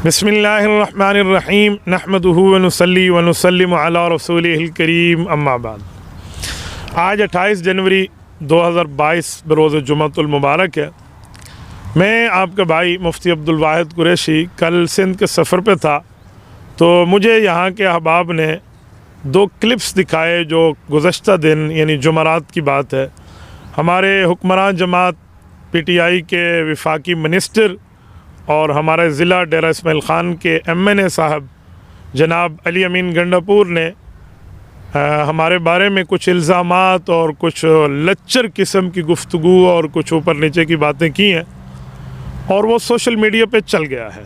बिस्मिल्लाहिर्रहमानिर्रहीम नहमदुहु व नुसल्ली व नुसल्लिमु अला रसूलिहिल करीम अम्मा बाद। आज 28 जनवरी 2022 बरोज़ जुमअतुल मुबारक है। मैं आपका भाई मुफ्ती अब्दुल वाहिद कुरैशी कल सिंध के सफ़र पे था, तो मुझे यहाँ के अहबाब ने 2 क्लिप्स दिखाए जो गुज़श्ता दिन यानी जुमरात की बात है। हमारे हुक्मरान जमात PTI के वफाकी मिनिस्टर और हमारे ज़िला डेरा इस्माइल ख़ान के MNA साहब जनाब अली अमीन गंडापुर ने हमारे बारे में कुछ इल्ज़ामात और कुछ लच्चर किस्म की गुफ्तगू और कुछ ऊपर नीचे की बातें की हैं और वो सोशल मीडिया पे चल गया है।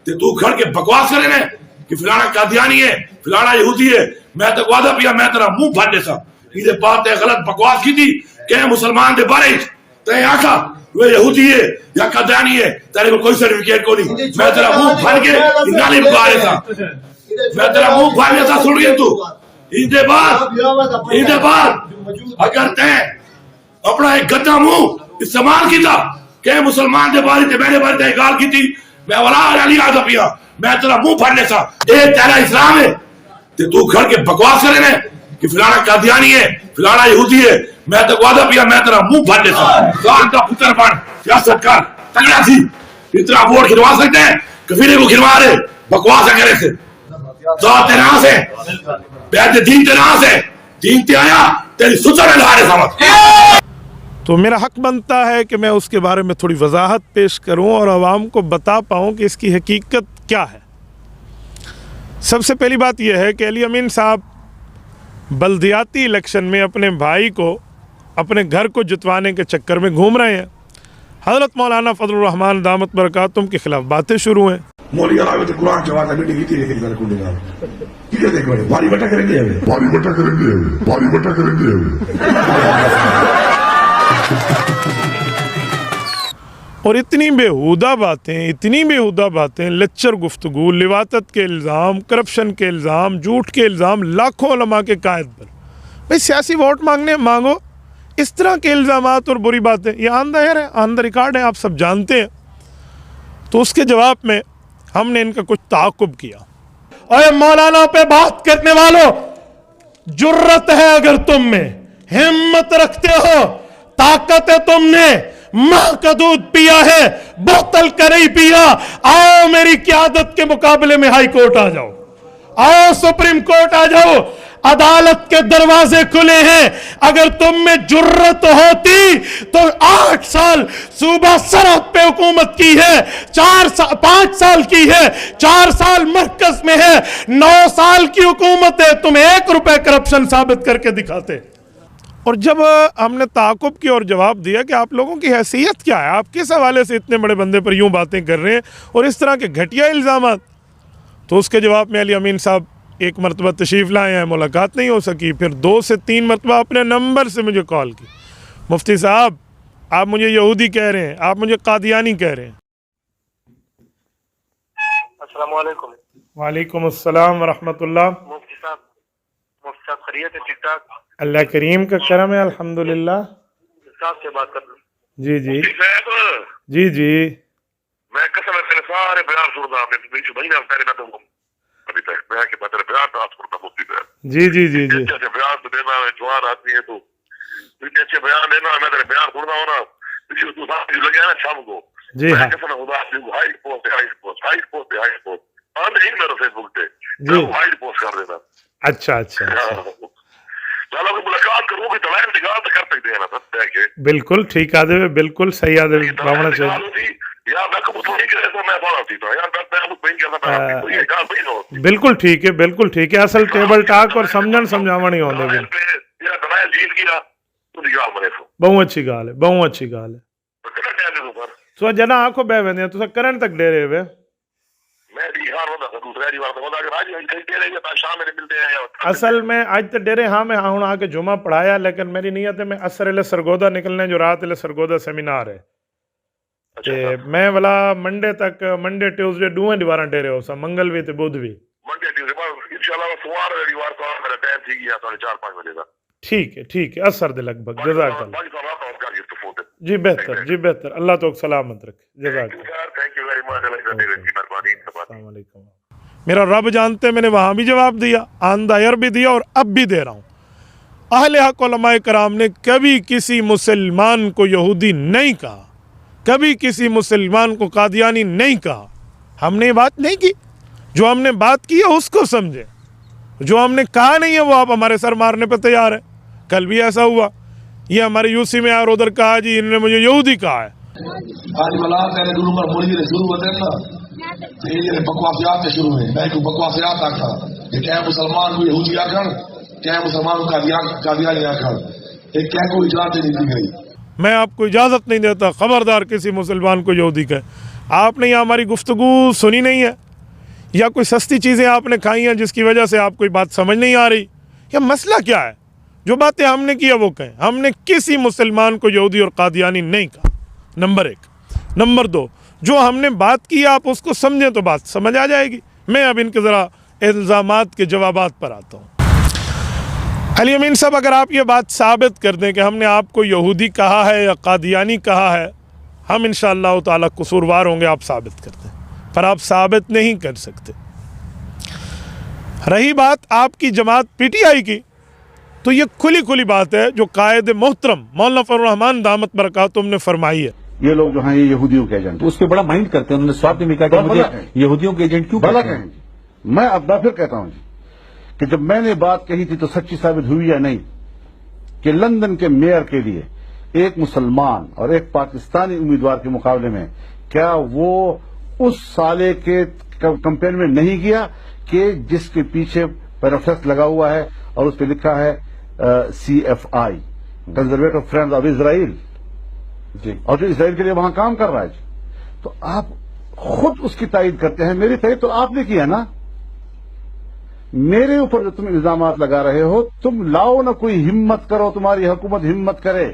ते तू खड़ के बकवास करे ने कि फलाना कादियानी है, फलाना यहूदी है। मैं तो वादा पिया मैं तेरा मुंह फाड़ देसा। इदे बात ते गलत बकवास की थी के मुसलमान दे बारे ते आखा वो यहूदी है या कादियानी है, तेरे को कोई सर्टिफिकेट को नहीं। मैं तेरा मुंह फाड़ के नाली बगा देसा। मैं तेरा मुंह फाड़ देसा। सुन गया तू? इदे बाद अगर ते अपना एक गद्दा मुंह इस्तेमाल कीता के मुसलमान दे बारे ते मेरे बारे ते गाल की थी, मैं वाला अली आदा पिया मैं तेरा मुंह फाड़ने सा। ए तेरा इस्लाम है ते तू खड़ के बकवास करे ने कि फलाना कादियानी है, फलाना यहूदी है। मैं तो वादा पिया मैं तेरा मुंह फाड़ने सा। जान का पुत्र बन सियासत कर तगड़ा थी। इतना वोट गिरवा सकते हैं, कफीले को गिरवा रहे बकवास करे थे। तो तेरा से बैठ दीन तेरा से दीन ते आया तेरी सुतर ला रहे समझ। तो मेरा हक बनता है कि मैं उसके बारे में थोड़ी वजाहत पेश करूं और आवाम को बता पाऊं कि इसकी हकीकत क्या है। सबसे पहली बात यह है कि अली अमीन साहब बल्दियाती इलेक्शन में अपने भाई को अपने घर को जितवाने के चक्कर में घूम रहे हैं। हज़रत मौलाना फजलुर रहमान दामत बरकातुहुम के खिलाफ बातें शुरू हैं। और इतनी बेहुदा बातें, लच्चर गुफ्तगू, लिवातत के इल्ज़ाम, करप्शन के इल्ज़ाम, झूठ के इल्ज़ाम, लाखों उलमा के कायद पर। भाई सियासी वोट मांगो, इस तरह के इल्ज़ामात और बुरी बातें, ये ऑन द एयर है, ऑन द रिकॉर्ड है, आप सब जानते हैं। तो उसके जवाब में हमने इनका कुछ ताक़ुब किया। अरे मौलाना पे बात करने वालों, जुर्रत है अगर तुम में, हिम्मत रखते हो, ताकत है तुमने, मां का दूध पिया है, बोतल कर ही पिया। आओ मेरी क़यादत के मुकाबले में हाई कोर्ट आ जाओ, आओ सुप्रीम कोर्ट आ जाओ, अदालत के दरवाजे खुले हैं। अगर तुम में जुर्रत होती तो 8 साल सूबा सरहद पे हुकूमत की है, 5 साल की है, 4 साल मरकज में है, 9 साल की हुकूमत है। तुम 1 रुपए करप्शन साबित करके दिखाते। और जब हमने ताक़ुब की और जवाब दिया कि आप लोगों की हैसियत क्या है, आप किस हवाले से इतने बड़े बंदे पर यूं बातें कर रहे हैं और इस तरह के घटिया इल्ज़ामात, तो उसके जवाब में अली अमीन साहब एक मरतबा तशरीफ़ लाए हैं, मुलाकात नहीं हो सकी, फिर 2 से 3 मरतबा अपने नंबर से मुझे कॉल की। मुफ्ती साहब आप मुझे यहूदी कह रहे हैं, आप मुझे कादियानी कह रहे हैं। अस्सलाम वालेकुम। वालेकुम अस्सलाम व रहमतुल्लाह। मुफ्ती साहब खैरियत है? ठीक ठाक, अल्लाह करीम का करम है, अल्हम्दुलिल्लाह। साहब से बात कर लूं? जी मैं कसम है सारे बयान सुनता आपने बीच महीना पहले मैं तो अभी तक मैं के बदले बयान तो आप सुनता मुफ्ती है। जी अच्छे बयान तो देना है, जवान आदमी है तो अच्छे बयान देना। मैं तेरे बयान सुनता हूँ ना, तू साथ लग गया ना शाम को। जी हाँ, कसम खुदा हाई पोस्ट आंध ही मेरे फेसबुक पे जी हाई पोस्ट कर देना। अच्छा चलो मुलाकात करूंगी दलाल निकाल तो कर सकते हैं ना सब के। बिल्कुल ठीक आदे, बिल्कुल सही आदे बावना चाहिए। यार मैं कबूतर नहीं करे तो मैं फाड़ा थी तो यार मैं कुछ नहीं करना मैं ये काम नहीं हो। बिल्कुल ठीक है असल टेबल टाक और समझन समझावण ही होंदे बिन ये दलाल जीत गया तो निकाल मरे तो बहु अच्छी गाल है तो कितना टाइम दे पर सो जना आंखों बह वेंदे तुसा करन तक डेरे वे मैं भी हार होता था दूसरी बार तो अगर आज कहीं दे रही है शाम में मिलते हैं। असल में आज तो डेरे हाँ मैं हुण आके जुमा पढ़ाया, लेकिन मेरी नीयत है मैं असर ले सरगोदा निकलने जो रात ले सरगोदा सेमिनार है ते मैं वाला मंडे ट्यूसडे 2 दीवारा डेरे हो सा, मंगल भी ते बुध भी मंडे ट्यूसडे इंशाल्लाह सोमवार रविवार को मेरा टाइम थी गया 4:30 बजे का ठीक है असर दे लगभग जज़ाकल्लाह जी बेहतर अल्लाह तो सलामत रखे जज़ाकल्लाह थैंक यू वेरी मच मेहरबानी अस्सलाम वालेकुम। मेरा रब जानते मैंने वहाँ भी जवाब दिया, आंदायर भी दिया और अब भी दे रहा हूँ। अहले हक उलमाए कराम ने कभी किसी मुसलमान को यहूदी नहीं कहा, कभी किसी मुसलमान को कादियानी नहीं कहा। हमने ये बात नहीं की, जो हमने बात की है उसको समझे, जो हमने कहा नहीं है वो आप हमारे सर मारने पर तैयार है। कल भी ऐसा हुआ, ये हमारे यूसी में यार उधर कहा जी इन्होंने मुझे यहूदी कहा है। आज मला तेरे गुरु पर बोली रे शुरू होते ना ये जे बकवासियात से शुरू है। मैं को बकवासियात आखा ये क्या मुसलमान को यहूदी आखण, क्या मुसलमान को कादियानी आखण, ये क्या को इजाजत नहीं दी गई। मैं आपको इजाज़त नहीं देता, ख़बरदार किसी मुसलमान को यहूदी कहे। आपने यहाँ हमारी गुफ्तगू सुनी नहीं है, या कोई सस्ती चीज़ें आपने खाई हैं जिसकी वजह से आपको बात समझ नहीं आ रही, या मसला क्या है। जो बातें हमने की है वो कहें। हमने किसी मुसलमान को यहूदी और कादियानी नहीं कहा, नंबर 1। नंबर 2, जो हमने बात की आप उसको समझें तो बात समझ आ जाएगी। मैं अब इनके ज़रा इल्ज़ामात के जवाबात पर आता हूँ। अली अमीन साहब, अगर आप ये बात साबित कर दें कि हमने आपको यहूदी कहा है या कादियानी कहा है, हम इंशाअल्लाह ताला कसूरवार होंगे, आप साबित कर दें, पर आप साबित नहीं कर सकते। रही बात आपकी जमात पीटीआई की, तो ये खुली बात है जो कायद मोहतरम मौलाना फजलुर रहमान दामत बरकातुहू ने फरमाई है। ये लोग जो हैं ये यहूदियों के एजेंट, उस पर बड़ा माइंड करते हैं। उन्होंने स्वाद में कहा कि मुझे यहूदियों के एजेंट क्यों भला कहते हैं? कहें जी। मैं अब फिर कहता हूं जी कि जब मैंने बात कही थी तो सच्ची साबित हुई या नहीं कि लंदन के मेयर के लिए एक मुसलमान और एक पाकिस्तानी उम्मीदवार के मुकाबले में क्या वो उस साले के कैंपेन में नहीं गया कि जिसके पीछे पैराफ्लेक्स लगा हुआ है और उस पर लिखा है CFI, conservative friends of Israel जी, और जो इसराइल के लिए वहां काम कर रहा है जी। तो आप खुद उसकी तायीद करते हैं, मेरी तायीद तो आपने किया ना। मेरे ऊपर जो तुम इल्जामात लगा रहे हो, तुम लाओ ना, कोई हिम्मत करो, तुम्हारी हुकूमत हिम्मत करे।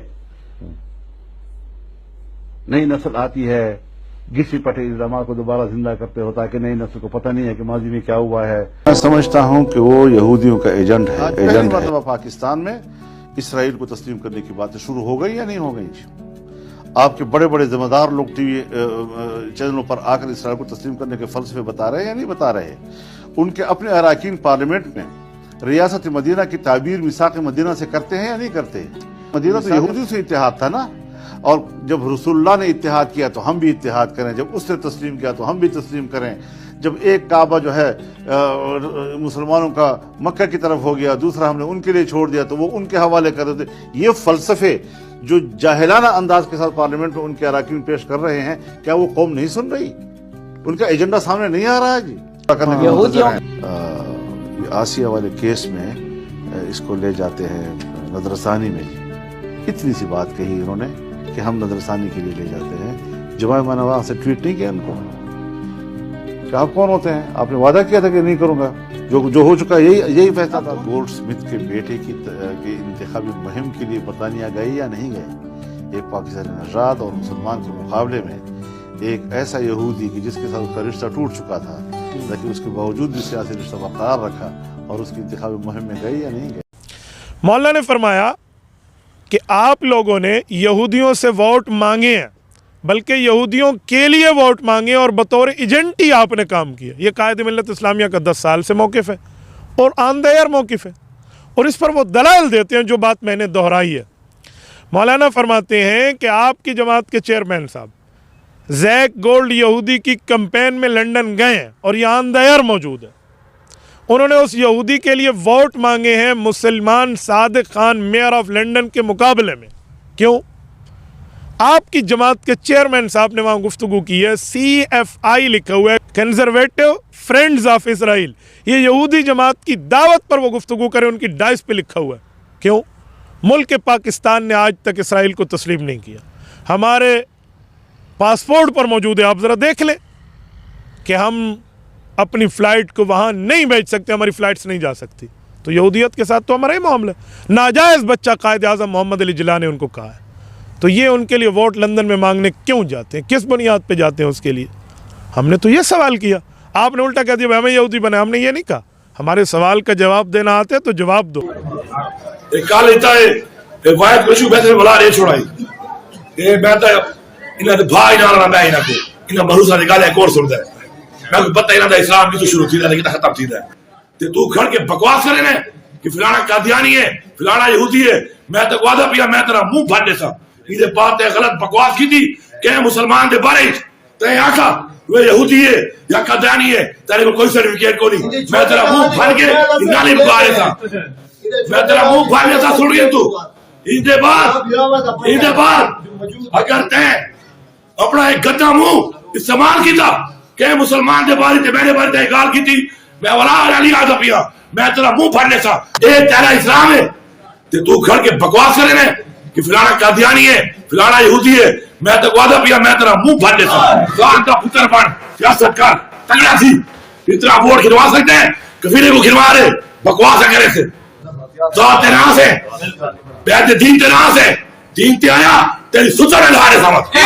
नई नस्ल आती है, घिसी पटे इल्जामात को दोबारा जिंदा करते होता है कि नई नस्ल को पता नहीं है कि माजी में क्या हुआ है। मैं समझता हूं कि वो यहूदियों का एजेंट है। एजेंट है। पाकिस्तान में इसराइल को तस्लीम करने की बातें शुरू हो गई या नहीं हो गई? आपके बड़े बड़े जिम्मेदार लोग टीवी चैनलों पर आकर इसराइल को तस्लीम करने के फलसफे बता रहे हैं या नहीं बता रहे? उनके अपने अराकीन पार्लियामेंट में रियासत मदीना की ताबीर मिसाक मदीना से करते हैं या नहीं करते? मदीना तो यहूदियों से इत्तेहाद था ना, और जब रसूलुल्लाह ने इत्तेहाद किया तो हम भी इत्तेहाद करें, जब उसने तस्लीम किया तो हम भी तस्लीम करें। जब एक काबा जो है मुसलमानों का मक्का की तरफ हो गया, दूसरा हमने उनके लिए छोड़ दिया तो वो उनके हवाले कर देते। ये फलसफे जो जाहिलाना अंदाज के साथ पार्लियामेंट में उनके अराकीन पेश कर रहे हैं, क्या वो कौम नहीं सुन रही? उनका एजेंडा सामने नहीं आ रहा है जी। आसिया वाले केस में इसको ले जाते हैं नजरसानी में जी। इतनी सी बात कही उन्होंने कि हम नजरसानी के लिए ले जाते हैं। जुमा मनवा से ट्वीट नहीं किया उनको कि आप कौन होते हैं, आपने वादा किया था कि नहीं करूंगा, जो हो चुका यही फैसला था। गोल्ड स्मिथ के बेटे की इंतखाबी मुहिम के लिए बरतानिया गए या नहीं गए? एक पाकिस्तानी नजाद और मुसलमान के मुकाबले में एक ऐसा यहूदी कि जिसके साथ उसका रिश्ता टूट चुका था, लेकिन उसके बावजूद भी सियासी रिश्ता बरकरार रखा और उसकी इंतखाबी मुहिम में गए या नहीं गए? मौलाना ने फरमाया कि आप लोगों ने यहूदियों से वोट मांगे हैं, बल्कि यहूदियों के लिए वोट मांगे और बतौर एजेंट ही आपने काम किया। ये कायद मिल्लत इस्लामिया का 10 साल से मौक़िफ़ है और आंदायर मौक़िफ़ है, और इस पर वो दलाइल देते हैं जो बात मैंने दोहराई है। मौलाना फरमाते हैं कि आपकी जमात के चेयरमैन साहब जैक गोल्ड यहूदी की कैंपेन में लंदन गए हैं और ये आंदायर मौजूद है। उन्होंने उस यहूदी के लिए वोट मांगे हैं मुसलमान Sadiq Khan mayor of London के मुकाबले में। क्यों? आपकी जमात के चेयरमैन साहब ने वहाँ गुफ्तगू की है, CFI लिखा हुआ है, कंजर्वेटिव फ्रेंड्स ऑफ इसराइल। ये यहूदी जमात की दावत पर वो गुफ्तगू करें, उनकी डाइस पे लिखा हुआ है। क्यों? मुल्क पाकिस्तान ने आज तक इसराइल को तस्लीम नहीं किया। हमारे पासपोर्ट पर मौजूद है, आप ज़रा देख लें कि हम अपनी फ़्लाइट को वहाँ नहीं भेज सकते, हमारी फ़्लाइट्स नहीं जा सकती। तो यहूदियत के साथ तो हमारा ही मामला है। नाजायज़ बच्चा कायद आज़म मोहम्मद अली जिला ने उनको कहा है, तो ये उनके लिए वोट लंदन में मांगने क्यों जाते हैं, किस बुनियाद पे जाते हैं उसके लिए? हमने तो ये सवाल किया, आपने उल्टा कह दिया हमें यहूदी बनाया। हमने ये नहीं कहा, ہمارے سوال کا جواب دینا آتے ہے تو جواب دو. ایک کال لیتا ہے ایک واحد کشو بیسے بلا رہے چھوڑائی یہ بیتا ہے انہاں دے بھائی نالا میں انہاں کو انہاں بھروسہ نکالے ایک اور سن دے میں کو پتہ انہاں دا اسلام کی تو شروع تھی دا لیکن ختم تھی دا تے تو کھڑ کے بکواس کرے نے کہ فلانا قادیانی ہے فلانا یہودی ہے میں تو وعدہ پیا میں تیرا منہ پھاڑ دے سا یہ بات تے غلط بکواس کی تھی کہ مسلمان دے بارے تے آکھا وہ یہودی ہے یا قادیانی ہے تیرے کو کوئی سرٹیفکیٹ کو نہیں میں تیرا منہ پھاڑ کے نالی بکا رہے تھا میں تیرا منہ پھاڑ لیتا سن گیا تو ان بعد اگر تے اپنا ایک گدا منہ استعمال کیتا کہ مسلمان دے بارے تے میرے بارے تے گال کیتی میں ولا علی آدھا پیا میں تیرا منہ پھاڑنے سا اے تیرا اسلام ہے تے تو کھڑ کے بکواس کرے نے کہ فلانا قادیانی ہے فلانا یہودی ہے میں تو وعدہ پیا میں تیرا منہ پھاڑنے سا خان کا پتر بن سیاست کر تگڑا سی اتنا ووٹ گروا سکتے ہیں کفیلے کو گروا رہے بکواس کرے سے ذات ناس ہے بیعت دین تے ناس ہے دین تے آیا تیری ستر الہارے سمجھ.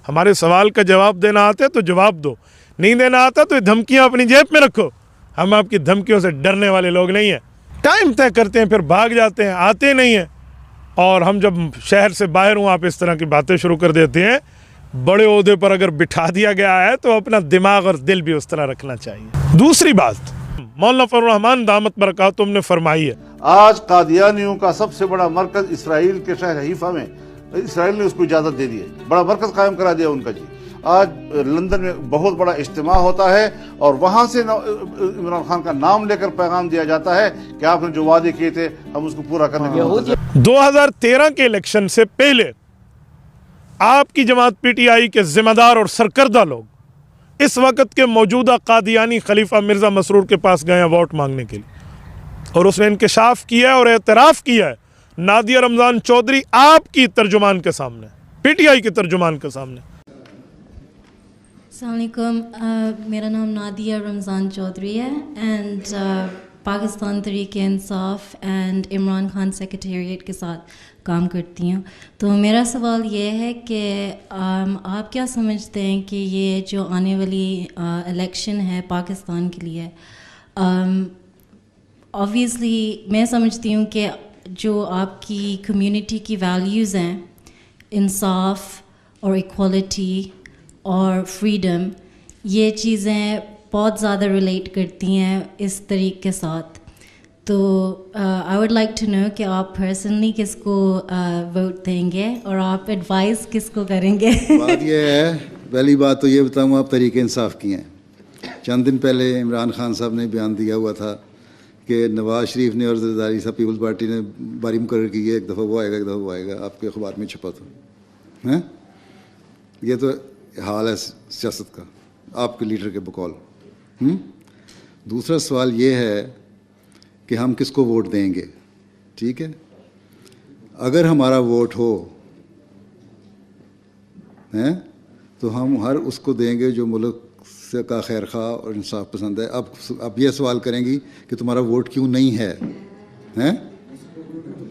ہمارے سوال کا جواب دینا آتے تو جواب دو, نہیں دینا آتا تو یہ دھمکیاں اپنی جیب میں رکھو. ہم آپ کی دھمکیوں سے ڈرنے والے لوگ نہیں ہیں. ٹائم طے کرتے ہیں پھر بھاگ جاتے ہیں, آتے نہیں ہیں, اور ہم جب شہر سے باہر ہوں آپ اس طرح کی باتیں شروع کر دیتے ہیں. بڑے عہدے پر اگر بٹھا دیا گیا ہے تو اپنا دماغ اور دل بھی اس طرح رکھنا چاہیے. دوسری بات مولانا فضل الرحمان دامت برکاتہم نے فرمائی ہے, آج قادیانیوں کا سب سے بڑا مرکز اسرائیل کے شہر حیفا میں اسرائیل نے اس کو اجازت دے دی ہے, بڑا مرکز قائم کرا دیا ان کا. جی آج لندن میں بہت بڑا اجتماع ہوتا ہے اور وہاں سے عمران خان کا نام لے کر پیغام دیا جاتا ہے کہ آپ نے جو وعدے کیے تھے ہم اس کو پورا کرنے کے لیے. 2013 کے الیکشن سے پہلے آپ کی جماعت پی ٹی آئی کے ذمہ دار اور سرکردہ لوگ اس وقت کے موجودہ قادیانی خلیفہ مرزا مسرور کے پاس گئے ہیں ووٹ مانگنے کے لیے, اور اس نے انکشاف کیا ہے اور اعتراف کیا ہے نادیہ رمضان چودھری آپ کی ترجمان کے سامنے, پی ٹی آئی کے ترجمان کے سامنے. السلام علیکم, میرا نام نادیہ رمضان چودھری ہے and Pakistan Tehreek Insaf and Imran Khan secretariat کے ساتھ کام کرتی ہوں. تو میرا سوال یہ ہے کہ آپ کیا سمجھتے ہیں کہ یہ جو آنے والی الیکشن ہے پاکستان کے لیے, آبویسلی میں سمجھتی ہوں کہ جو آپ کی کمیونٹی کی ویلیوز ہیں, انصاف اور ایکوالٹی اور فریڈم, یہ چیزیں بہت زیادہ ریلیٹ کرتی ہیں اس طریقے کے ساتھ. تو I would like to know کہ آپ پرسنلی کس کو ووٹ دیں گے اور آپ ایڈوائز کس کو کریں گے. بات یہ ہے, پہلی بات تو یہ بتاؤں آپ تحریک انصاف کی ہیں. چند دن پہلے عمران خان صاحب نے بیان دیا ہوا تھا کہ نواز شریف نے اور زرداری صاحب پیپلز پارٹی نے باری مقرر کی ہے, ایک دفعہ وہ آئے گا ایک دفعہ وہ آئے گا, آپ کے اخبار میں چھپا تھا. یہ تو حال ہے سیاست کا آپ کے لیڈر کے بقول. دوسرا سوال یہ ہے کہ ہم کس کو ووٹ دیں گے. ٹھیک ہے, اگر ہمارا ووٹ ہو تو ہم ہر اس کو دیں گے جو ملک سے کا خیر خواہ اور انصاف پسند ہے. اب یہ سوال کریں گی کہ تمہارا ووٹ کیوں نہیں ہے.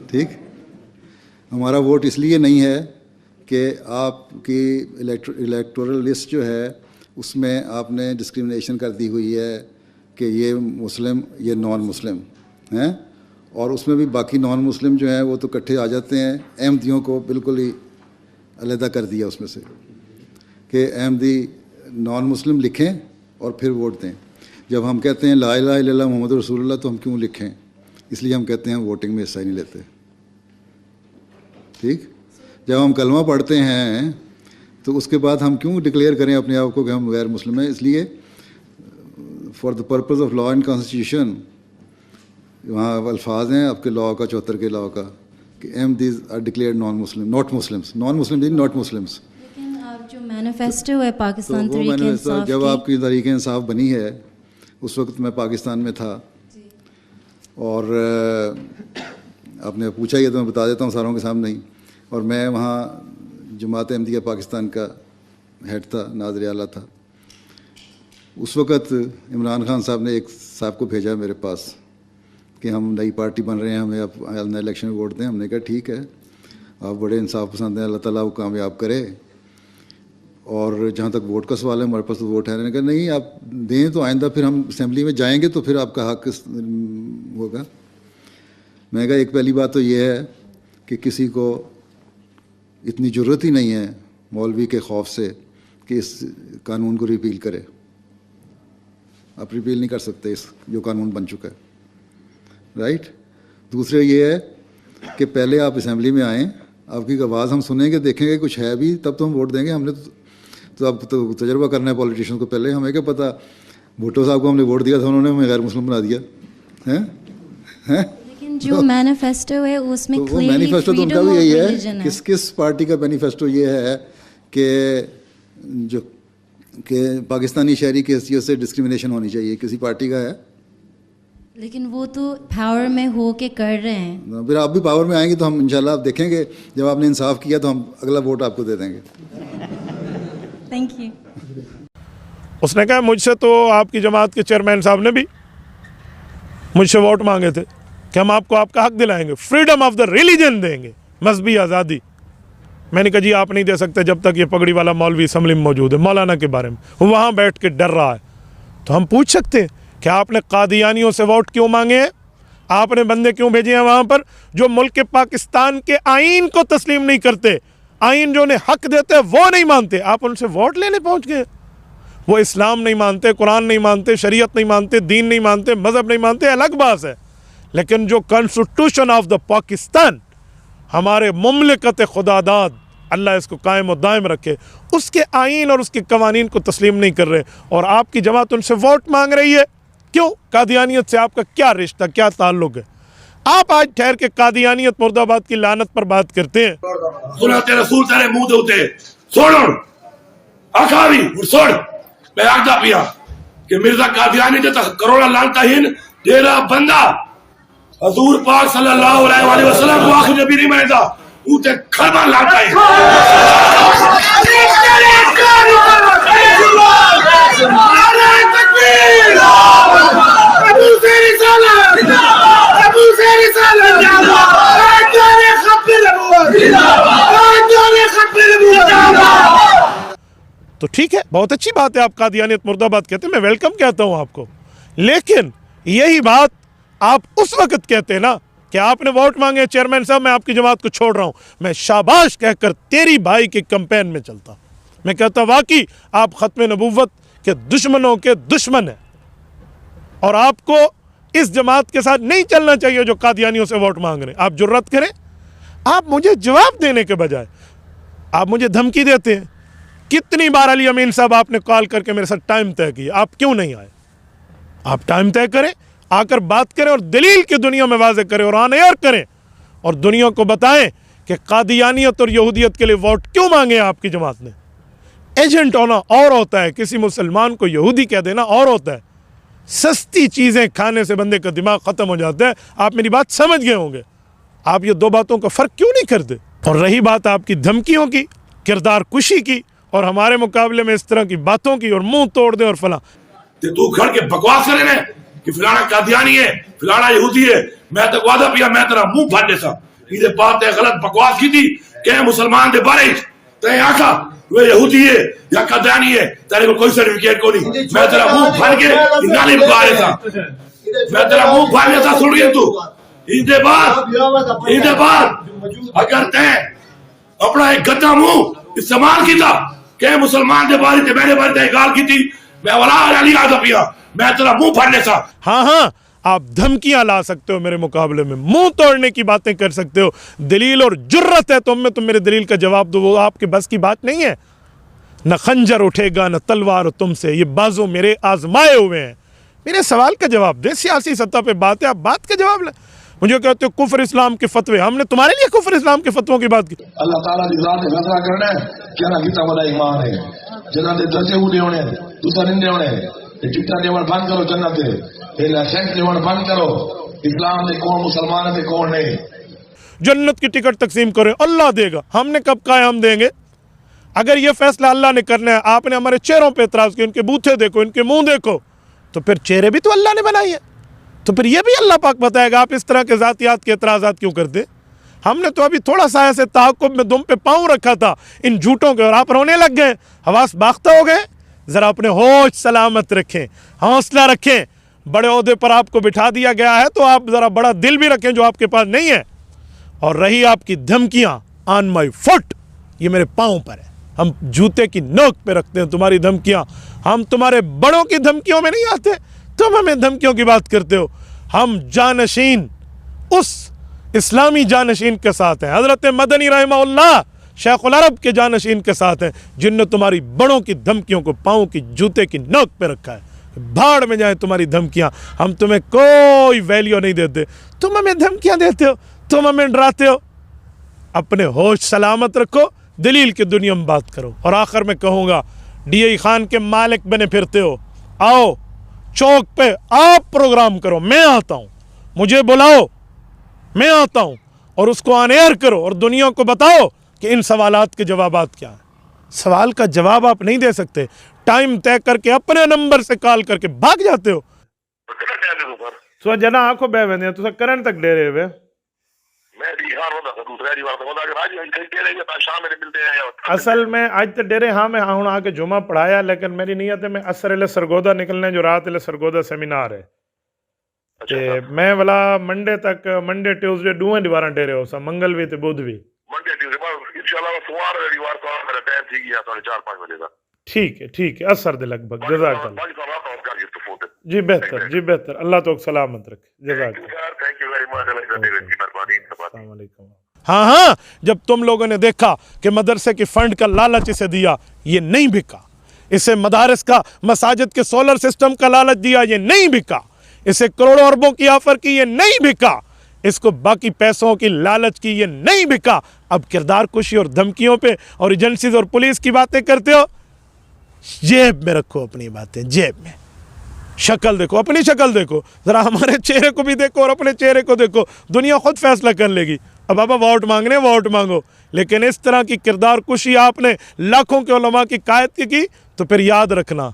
ٹھیک, ہمارا ووٹ اس لیے نہیں ہے کہ آپ کی الیکٹورل لسٹ جو ہے اس میں آپ نے ڈسکریمنیشن کر دی ہوئی ہے کہ یہ مسلم یہ نان مسلم ہیں, اور اس میں بھی باقی نان مسلم جو ہیں وہ تو اکٹھے آ جاتے ہیں. احمدیوں کو بالکل ہی علیحدہ کر دیا اس میں سے کہ احمدی نان مسلم لکھیں اور پھر ووٹ دیں. جب ہم کہتے ہیں لا الہ الا اللہ محمد رسول اللہ تو ہم کیوں لکھیں, اس لیے ہم کہتے ہیں ہم ووٹنگ میں حصہ نہیں لیتے. ٹھیک, جب ہم کلمہ پڑھتے ہیں تو اس کے بعد ہم کیوں ڈکلیئر کریں اپنے آپ کو کہ ہم غیر مسلم ہیں. اس لیے for the purpose of law and constitution وہاں الفاظ ہیں آپ کے لاء کا 74 کے لاء کا کہ Ahmadis are declared non Muslim not Muslims, non Muslim not Muslims. لیکن آپ جو مینیفیسٹو ہے پاکستان تحریک انصاف جب آپ کی تحریک انصاف بنی ہے اس وقت میں پاکستان میں تھا, اور آپ نے پوچھا یہ تو میں بتا دیتا ہوں ساروں کے سامنے ہی, اور میں وہاں جماعت احمدیہ پاکستان کا ہیڈ تھا, ناظر اعلیٰ تھا. اس وقت عمران خان صاحب نے ایک صاحب کو بھیجا میرے پاس کہ ہم نئی پارٹی بن رہے ہیں, ہمیں آپ نئے الیکشن میں ووٹ دیں. ہم نے کہا ٹھیک ہے, آپ بڑے انصاف پسند ہیں, اللہ تعالیٰ وہ کامیاب کرے. اور جہاں تک ووٹ کا سوال ہے ہمارے پاس تو ووٹ ہے. میں نے کہا نہیں آپ دیں تو آئندہ پھر ہم اسمبلی میں جائیں گے تو پھر آپ کا حق ہوگا. میں نے کہا ایک پہلی بات تو یہ ہے کہ کسی کو اتنی ضرورت ہی نہیں ہے مولوی کے خوف سے کہ اس قانون کو ریپیل کرے. آپ ریپیل نہیں کر سکتے اس جو قانون بن چکا ہے, رائٹ. دوسرے یہ ہے کہ پہلے آپ اسمبلی میں آئیں, آپ کی آواز ہم سنیں گے, دیکھیں گے کچھ ہے بھی, تب تو ہم ووٹ دیں گے. ہم نے تو اب تو تجربہ کرنا ہے پولیٹیشین کو. پہلے ہمیں کیا پتہ, بھٹو صاحب کو ہم نے ووٹ دیا تھا, انہوں نے ہمیں غیر مسلم بنا دیا ہیں. لیکن جو مینیفیسٹو ہے اس میں وہ مینیفیسٹو تو ان کا بھی یہی ہے. کس پارٹی کا مینیفیسٹو یہ ہے کہ پاکستانی شہری کی حیثیت سے ڈسکریمنیشن ہونی چاہیے, کسی پارٹی کا ہے؟ لیکن وہ تو پاور میں ہو کے کر رہے ہیں. پھر آپ بھی پاور میں آئیں گے تو ہم انشاءاللہ آپ دیکھیں گے, جب آپ نے انصاف کیا تو ہم اگلا ووٹ آپ کو دے دیں گے. Thank you. اس نے کہا مجھ سے تو آپ کی جماعت کے چیئرمین صاحب نے بھی مجھ سے ووٹ مانگے تھے کہ ہم آپ کو آپ کا حق دلائیں گے, فریڈم آف دا ریلیجن دیں گے, مذہبی آزادی. میں نے کہا جی آپ نہیں دے سکتے جب تک یہ پگڑی والا مولوی اسمبلی میں موجود ہے. مولانا کے بارے میں وہ وہاں بیٹھ کے ڈر رہا ہے. تو ہم پوچھ سکتے ہیں کہ آپ نے قادیانیوں سے ووٹ کیوں مانگے ہیں, آپ نے بندے کیوں بھیجے ہیں وہاں پر جو ملک پاکستان کے آئین کو تسلیم نہیں کرتے, آئین جو انہیں حق دیتے وہ نہیں مانتے. آپ ان سے ووٹ لینے پہنچ گئے. وہ اسلام نہیں مانتے, قرآن نہیں مانتے, شریعت نہیں مانتے, دین نہیں مانتے, مذہب نہیں مانتے, الگ بات ہے. لیکن جو کانسٹیٹیوشن آف دا پاکستان, ہمارے مملکت خدا داد, اللہ اس کو قائم و دائم رکھے, اس کے آئین اور اس کے قوانین کو تسلیم نہیں کر رہے, اور آپ کی جماعت ان سے ووٹ مانگ رہی ہے. کیوں؟ قادیانیت سے آپ کا کیا رشتہ, کیا تعلق ہے؟ آپ آج ٹھہر کے قادیانیت مرد آباد کی لعنت پر بات کرتے ہیں. سنت رسول تیرے منہ دے ہوتے سوڑ اکھاوی سوڑ. میں آگدا پیا کہ مرزا قادیانی تے کروڑا لانتا ہین تیرا بندہ حضور پاک صلی اللہ علیہ وسلم کو آخر نبی نہیں مانے تھا, وہ تے کھربا لانتا ہے. تو ٹھیک ہے, بہت اچھی بات ہے, آپ قادیانیت مرد آباد کہتے ہیں, میں ویلکم کہتا ہوں آپ کو. لیکن یہی بات آپ اس وقت کہتے ہیں نا کہ آپ نے ووٹ مانگے چیئرمین صاحب میں آپ کی جماعت کو چھوڑ رہا ہوں, میں شاباش کہہ کر تیری بھائی کے کمپین میں چلتا. میں کہتا واقعی آپ ختم نبوت کے دشمنوں کے دشمن ہیں, اور آپ کو اس جماعت کے ساتھ نہیں چلنا چاہیے جو قادیانیوں سے ووٹ مانگ رہے ہیں. آپ جرات کریں, آپ مجھے جواب دینے کے بجائے آپ مجھے دھمکی دیتے ہیں. کتنی بار علی امین صاحب آپ نے کال کر کے میرے ساتھ ٹائم طے کیا, آپ کیوں نہیں آئے؟ آپ ٹائم طے کریں, آ کر بات کریں اور دلیل کی دنیا میں واضح کریں اور آن ایئر کریں, اور دنیا کو بتائیں کہ قادیانیت اور یہودیت کے لیے ووٹ کیوں مانگے آپ کی جماعت نے. ایجنٹ ہونا اور ہوتا ہے, کسی مسلمان کو یہودی کہہ دینا اور ہوتا ہے. سستی چیزیں کھانے سے بندے کا دماغ ختم ہو جاتا ہے. آپ میری بات سمجھ گئے ہوں گے. آپ یہ دو باتوں کا فرق کیوں نہیں کرتے؟ اور رہی بات آپ کی دھمکیوں کی, کردار کشی کی, اور ہمارے مقابلے میں اس طرح کی باتوں کی اور منہ توڑ دیں اور فلاں, تو کھڑ کے بکواس کرے نا کہ فلانا قادیانی ہے, فلانا یہودی ہے. میں تو وعدہ پیا میں تیرا منہ پھاڑ دیسا. یہ بات ہے غلط بکواس کی تھی کہ مسلمان دے بارے تے آکھا وہ یہودی ہے یا قادیانی ہے, تیرے کو کوئی سرٹیفکیٹ کو نہیں. میں تیرا منہ پھاڑ کے گالی بکا دیسا. میں تیرا منہ پھاڑ دیسا. سن گئے تو اندے بعد اگر تے اپنا ایک گدا منہ استعمال کیتا کہ مسلمان دے بارے تے میرے بارے تے گال کی تھی, میں ولا علی آدھا پیا میں تیرا منہ پھاڑنے سا. ہاں آپ دھمکیاں لا سکتے ہو میرے مقابلے میں, منہ توڑنے کی باتیں کر سکتے ہو, دلیل اور جرت ہے تم میں, تم میرے دلیل کا جواب دو, وہ آپ کے بس کی بات نہیں ہے. نہ خنجر اٹھے گا نہ تلوار تم سے, یہ بازو میرے آزمائے ہوئے ہیں. میرے سوال کا جواب دے, سیاسی سطح پہ بات ہے, آپ بات کا جواب لیں. مجھے کہتے ہو کفر اسلام کے فتوے, ہم نے تمہارے لیے کفر اسلام کے فتووں کی بات کی. اللہ تعالیٰ کی ذات سے فیصلہ کرنا ہے کیا نہ کتا بڑا ایمان ہے. جنہاں دے درجے اونڈے ہونے, دوسرا نندے ہونے, ٹکٹا دیوان بند کرو جنت دے, سینٹ دیوان بند کرو. اسلام دے کون مسلمان دے کون نہیں. جنت کی ٹکٹ تقسیم کریں, اللہ دے گا. ہم نے کب کہا ہم دیں گے؟ اگر یہ فیصلہ اللہ نے کرنا ہے, آپ نے ہمارے چہروں پہ اعتراض کیا, ان کے بوتھے دیکھو, ان کے منہ دیکھو, تو پھر چہرے بھی تو اللہ نے بنائی ہے, تو پھر یہ بھی اللہ پاک بتائے گا. آپ اس طرح کے ذاتیات کے اعتراضات کیوں کرتے؟ हमने तो अभी थोड़ा सा ऐसे तहक्कुब में दुम पे पाँव रखा था इन झूठों के, और आप रोने लग गए, हवास बाख्ता हो गए। ज़रा अपने होश सलामत रखें, हौसला रखें। बड़े ओहदे पर आपको बिठा दिया गया है तो आप ज़रा बड़ा दिल भी रखें जो आपके पास नहीं है। और रही आपकी धमकियाँ, ऑन माई फुट, ये मेरे पाँव पर है, हम जूते की नोक पे रखते हैं तुम्हारी धमकियाँ। हम तुम्हारे बड़ों की धमकियों में नहीं आते, तुम हमें धमकियों की बात करते हो। हम जानशीन उस इस्लामी जानशीन के साथ हैं, हज़रत मदनी रहमहुल्लाह शेखुल अरब के जानशीन के साथ हैं, जिनने तुम्हारी बड़ों की धमकियों को पाँव की जूते की नोक पे रखा है। भाड़ में जाए तुम्हारी धमकियाँ, हम तुम्हें कोई वैल्यू नहीं देते। तुम हमें धमकियाँ देते हो, तुम हमें डराते हो। अपने होश सलामत रखो, दलील की दुनिया में बात करो। और आखिर में कहूँगा, DI खान के मालिक बने फिरते हो, आओ चौक पे आप प्रोग्राम करो, मैं आता हूँ, मुझे बुलाओ, मैं आता हूँ, और उसको ऑन एयर करो और दुनिया को बताओ कि इन सवालात के जवाबात क्या हैं। सवाल का जवाब आप नहीं दे सकते, टाइम तय करके अपने नंबर से कॉल करके भाग जाते हो। सो जना आंखों बह वेंदे तुसा करन तक डेरे हुए मैं बिहार होता था दूसरा जी बात होता कि राज कहीं दे रहे हैं शाम में मिलते हैं। असल में आज तो डेरे हाँ मैं हूँ आके जुमा पढ़ाया, लेकिन मेरी नीयत है मैं असर ले सरगोदा निकलने जो रात ले सरगोदा सेमिनार है ते मैं वाला मंडे तक, मंडे ट्यूसडे दुए दीवार डेरे हो सा, मंगल भी ते बुध भी। मंडे ट्यूसडे इंशाल्लाह सोमवार रविवार को मेरा टाइम ठीक है 4:30 बजे का। ठीक है, ठीक है, असर दे लगभग। जज़ाकल्लाह। जी बेहतर, जी बेहतर, अल्लाह तो सलामत रखे। जज़ाकल्लाह, थैंक यू वेरी मच। हाँ हाँ, जब तुम लोगों ने देखा कि मदरसे की फंड का लालच इसे दिया, ये नहीं बिका। इसे मदारस का, मसाजिद के सोलर सिस्टम का लालच दिया, ये नहीं बिका। इसे करोड़ों अरबों की ऑफर की, ये नहीं बिका। इसको बाकी पैसों की लालच की, ये नहीं बिका। अब किरदार कुशी और धमकियों पे और एजेंसीज और पुलिस की बातें करते हो। जेब में रखो अपनी बातें, जेब में। शक्ल देखो, अपनी शक्ल देखो, ज़रा हमारे चेहरे को भी देखो और अपने चेहरे को देखो, दुनिया खुद फैसला कर लेगी। अब बाबा वोट मांगने, वोट मांगो, लेकिन इस तरह की किरदार कुशी आपने लाखों के उलमा की कायद की तो फिर याद रखना,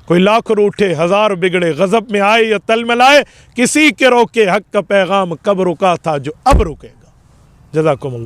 कोई लाख रूठे हजार बिगड़े, गजब में आए या तल में लाए, किसी के रोके हक का पैगाम कब रुका था जो अब रुकेगा। जज़ाकुमुल्लाह।